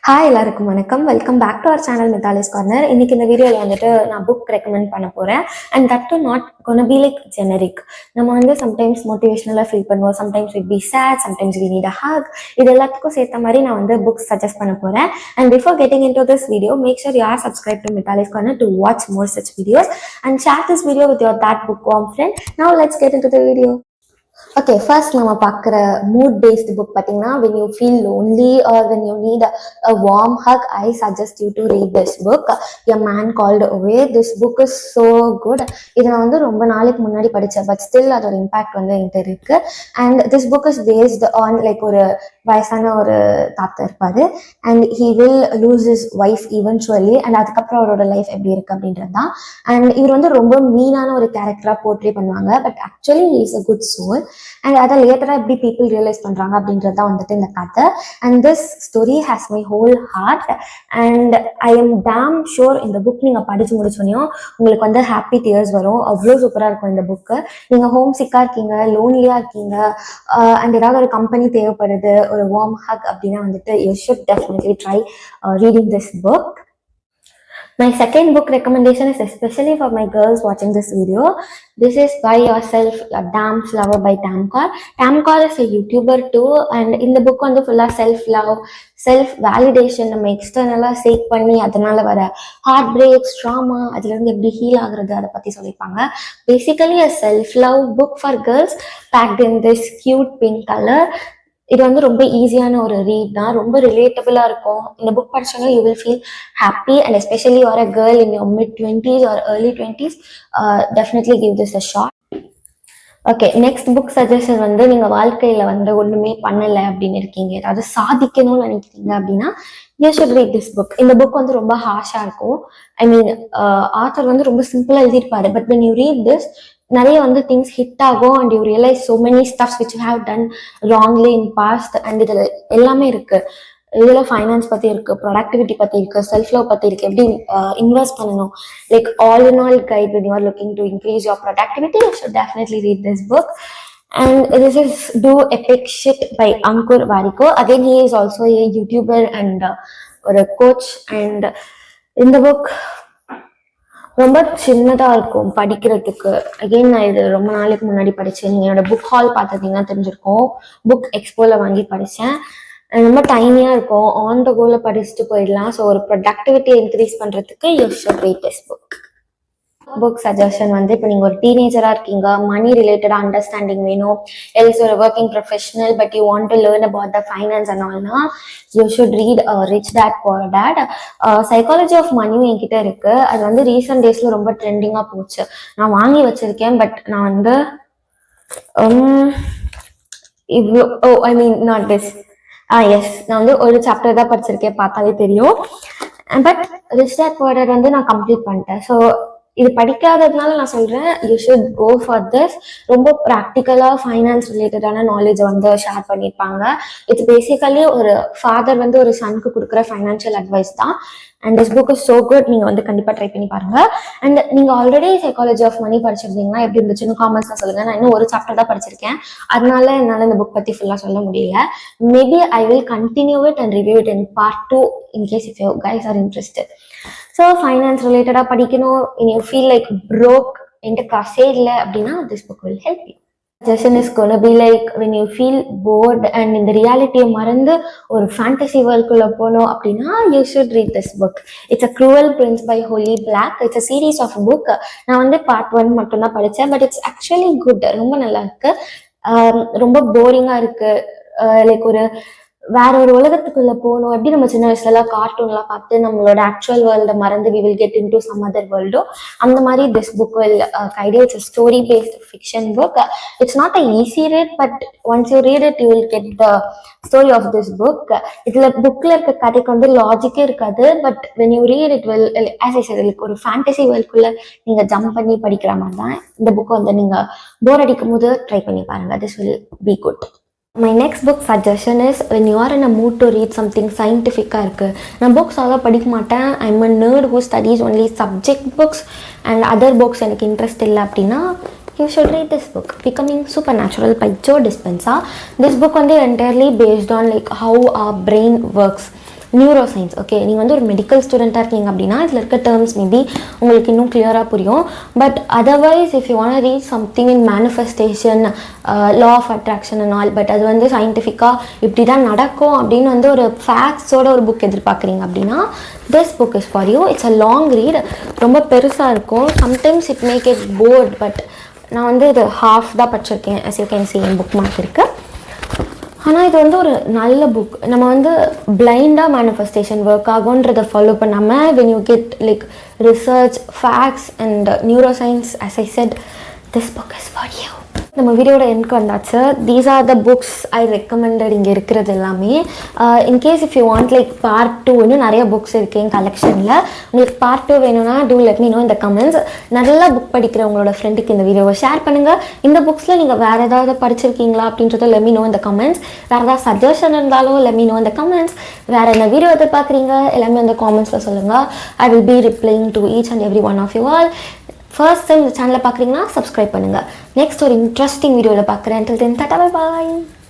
Hi எல்லாருக்கும் வணக்கம். Welcome back to our channel Mithali's corner. இன்னைக்கு இந்த வீடியோவில் வந்துட்டு நான் புக் ரெக்கமெண்ட் பண்ண போகிறேன். And that to not gonna be like generic. நம்ம வந்து சம்டைம்ஸ் மோட்டிவேஷனலாக ஃபீல் பண்ணுவோம், sometimes we be sad, sometimes we need a hug. இது எல்லாத்துக்கும் சேர்த்த மாதிரி நான் வந்து புக்ஸ் சஜஸ்ட் பண்ண போகிறேன். And before getting into this video, make sure you are subscribe to Mithali's corner to watch more such videos and share this video with your that bookworm friend. Now let's get into the video. Okay, first நம்ம பார்க்குற mood based book பார்த்தீங்கன்னா, when you feel lonely or when you need a warm hug, I suggest you to read this book, A Man Called Ove. This book is so good. இது நான் வந்து ரொம்ப நாளைக்கு முன்னாடி படித்தேன், பட் ஸ்டில் அதோட impact வந்து என்கிட்ட இருக்கு. And this book is based on like ஒரு வயசான ஒரு தாத்தா இருப்பாரு, and he will lose his wife eventually. And அதுக்கப்புறம் அவரோட லைஃப் எப்படி இருக்கு அப்படின்றது தான். அண்ட் இவர் வந்து ரொம்ப மீனான ஒரு கேரக்டரா போர்ட்ரே பண்ணுவாங்க, but actually he is a good soul. And அதை லேட்டரா எப்படி பீப்புள் ரியலைஸ் பண்றாங்க அப்படின்றது தான் வந்துட்டு இந்த கதை. And this story has my whole heart. And I am damn sure இந்த புக் நீங்க படிச்சு முடிச்சோனையும் உங்களுக்கு வந்து ஹாப்பி டியர்ஸ் வரும். அவ்வளோ சூப்பரா இருக்கும் இந்த புக்கு. நீங்க ஹோம் சிக்கா இருக்கீங்க, லோன்லியா இருக்கீங்க, அண்ட் ஏதாவது ஒரு கம்பெனி தேவைப்படுது, ஒரு வார்ம் ஹக் அப்படின்னா வந்துட்டு you should definitely try reading this book. My second book recommendation is especially for my girls watching this video. This is By Yourself, A Damn Flower by Tamkar. Tamkar is a YouTuber too, and in the book வந்து ஃபுல்லா self love, self validation, நம்ம எக்ஸ்டர்னலாக சேக் பண்ணி அதனால வர heart breaks, drama, அதுலேருந்து எப்படி heel ஆகுறது அதை பற்றி சொல்லியிருப்பாங்க. Basically a self love book for girls fact in this cute pink colour. இது வந்து ரொம்ப ஈஸியான ஒரு ரீட் தான், ரொம்ப ரிலேட்டபிளா இருக்கும். இந்த புக் படிச்சாங்க you will feel happy. And especially you are a girl in your mid-20s or early 20s, definitely give this a shot. Okay, next book suggestion வந்து நீங்க வாழ்க்கையில வந்து ஒண்ணுமே பண்ணலை அப்படின்னு இருக்கீங்க, ஏதாவது சாதிக்கணும்னு நினைக்கிறீங்க அப்படின்னா you should read this book. இந்த புக் வந்து ரொம்ப ஹார்ஷா இருக்கும். ஐ மீன் ஆத்தர் வந்து ரொம்ப சிம்பிளா எழுதியிருப்பாரு, but when you read this நிறைய வந்து திங்ஸ் ஹிட் ஆகும். And you realise so many stuffs which you have done wrongly in past. And இதுல எல்லாமே இருக்கு. இதுல ஃபைனான்ஸ் பத்தி இருக்கு, ப்ரொடக்டிவிட்டி பத்தி இருக்கு, செல்ஃப் லவ் பத்தி இருக்கு, எப்படி இன்வெஸ்ட் பண்ணணும், like all in all guide when you are looking to increase your productivity. You should definitely read this book. And this is Do Epic Shit by Ankur Warikoo. Again, he is also a YouTuber and a coach. And in the book ரொம்ப சின்னதா இருக்கும் படிக்கிறதுக்கு. Again நான் இது ரொம்ப நாளைக்கு முன்னாடி படிச்சேன். நீங்க என்னோட புக் ஹால் பார்த்தீங்கன்னா தெரிஞ்சிருக்கும். புக் எக்ஸ்போல வாங்கி படிச்சேன். ரொம்ப டைனியா இருக்கும், ஆன் த கோல படிச்சுட்டு போயிடலாம். ஸோ ஒரு ப்ரொடக்டிவிட்டி இன்க்ரீஸ் பண்றதுக்கு you should read this book. Book suggestion வந்து இப்போ நீங்கள் ஒரு டீனேஜரா இருக்கீங்க, மணி ரிலேட்டடா அண்டர்ஸ்டாண்டிங் வேணும், எல்ஸ் ஒரு working professional but you want to learn about the finance and ஆல்னா you should read rich dad poor dad. Psychology of மணியும் என்கிட்ட இருக்கு. அது வந்து ரீசெண்ட் டேஸ்ல ரொம்ப ட்ரெண்டிங்கா போச்சு. நான் வாங்கி வச்சிருக்கேன், பட் நான் வந்து இவ்வளோ I mean not this as நான் வந்து ஒரு சாப்டர் தான் படிச்சிருக்கேன், பார்த்தாலே தெரியும். But Rich dad poor Dad வந்து நான் கம்ப்ளீட் பண்ணிட்டேன். ஸோ இது படிக்காததுனால நான் சொல்றேன் you should go for this. ரொம்ப ப்ராக்டிக்கலா ஃபைனான்ஸ் ரிலேட்டடான நாலேஜ் வந்து ஷேர் பண்ணியிருப்பாங்க. இட்ஸ் பேசிக்கலி ஒரு ஃபாதர் வந்து ஒரு சனுக்கு கொடுக்குற ஃபைனான்ஷியல் அட்வைஸ் தான். And this book is so good. நீங்க வந்து கண்டிப்பா ட்ரை பண்ணி பாருங்க. அண்ட் நீங்க ஆல்ரெடி சைக்காலஜி ஆஃப் மணி படிச்சிருந்தீங்கன்னா எப்படி இருந்துச்சுன்னு காமெண்ட்ஸ்ல சொல்லுங்க. நான் இன்னும் ஒரு சாப்டர் தான் படிச்சிருக்கேன், அதனால என்னால இந்த புக் பத்தி ஃபுல்லா சொல்ல முடியல. Maybe I will continue it and review it in part 2 in case if you guys are interested. So finance ரிலேட்டடாக படிக்கணும், யூ ஃபீல் லைக் ப்ரோக், என்கிட்ட காசே இல்லை அப்படின்னா this book will help you. Suggestion is gonna be like when you feel bored and இந்த ரியாலிட்டியை மறந்து ஒரு fantasy வேர்ல்டுக்குள்ள போகணும் அப்படின்னா you should read this book. It's a cruel prince by Holly Black. It's a series of book. நான் வந்து part 1 மட்டும் தான் படித்தேன், பட் இட்ஸ் ஆக்சுவலி குட். ரொம்ப நல்லா இருக்கு. ரொம்ப போரிங்கா இருக்கு. லைக் ஒரு வேற ஒரு உலகத்துக்குள்ள போகணும். எப்படி நம்ம சின்ன வயசுல எல்லாம் கார்ட்டூன்லாம் பார்த்து நம்மளோட ஆக்சுவல் வேர்ல்ட மறந்து we will get into some other world, அந்த மாதிரி this book will guide you. It's a story based fiction book. It's not a easy read, but once you read it you will get the story of this book. இதுல புக்ல இருக்க கதைக்கு வந்து லாஜிக்கே இருக்காது, but when you read it will, as I said, ஒரு fantasy வேர்ல்டுக்குள்ள நீங்க jump பண்ணி படிக்கிற மாதிரி தான். இந்த புக் வந்து நீங்க போர் அடிக்கும் போது ட்ரை பண்ணி பாருங்க. This will be good. My next book suggestion is when you are in a mood to read something scientific. நான் புக்ஸ் அவ்வளோ படிக்க மாட்டேன். I'm a nerd who studies only subject books and other books எனக்கு interest இல்லை அப்படின்னா you should read this book, Becoming Supernatural by Joe Dispenza. This book வந்து entirely based on like how our brain works. Neuro science. Okay, நீங்கள் வந்து ஒரு medical ஸ்டூடெண்ட்டாக இருக்கீங்க அப்படின்னா இதில் இருக்க டேர்ம்ஸ் மேபி உங்களுக்கு இன்னும் கிளியராக புரியும். But otherwise if you want read something in manifestation, law of attraction and all, but அது வந்து சயின்டிஃபிக்காக இப்படி தான் நடக்கும் அப்படின்னு வந்து ஒரு ஃபேக்ட்ஸோட ஒரு புக் எதிர்பார்க்குறீங்க அப்படின்னா this book is for you. It's a long read, ரொம்ப பெருசாக இருக்கும். Sometimes it make it bored, but நான் வந்து இது ஹாஃப் தான் படிச்சிருக்கேன். as you can see N book mark இருக்குது. ஆனால் இது வந்து ஒரு நல்ல புக். நம்ம வந்து பிளைண்டாக மேனிஃபெஸ்டேஷன் ஒர்க் ஆகுன்றதை ஃபாலோ பண்ணாமல் when you get like research, facts and neuroscience, as I said, this book is for you. நம்ம வீடியோட எண்ட்க்கு வந்தாச்சு. These are the books I recommended. இங்கே இருக்கிறது எல்லாமே in case if you want like part 2, இன்னும் நிறைய books இருக்குது என் கலெக்ஷனில். உங்களுக்கு பார்ட் 2 வேணும்னா டூ லெட் மீ நோ இந்த கமெண்ட்ஸ். நல்லா புக் படிக்கிற உங்களோட ஃப்ரெண்டுக்கு இந்த வீடியோவை ஷேர் பண்ணுங்கள். இந்த புக்ஸில் நீங்கள் வேறு ஏதாவது படிச்சிருக்கீங்களா அப்படின்றத லெட் மீ நோ இந்த கமெண்ட்ஸ். வேறு ஏதாவது சஜஷன் இருந்தாலும் லெட் மீ நோ இந்த கமெண்ட்ஸ். வேறு என்ன வீடியோ எதிர்பார்க்குறீங்க எல்லாமே அந்த காமெண்ட்ஸில் சொல்லுங்கள். I will be replying to each and every one of you all. First time இந்த சேனலை பார்க்குறீங்கன்னா சப்ஸ்கிரைப் பண்ணுங்கள். நெக்ஸ்ட் ஒரு இன்ட்ரெஸ்டிங் வீடியோவில் பார்க்குறேன். until then, tata, bye bye.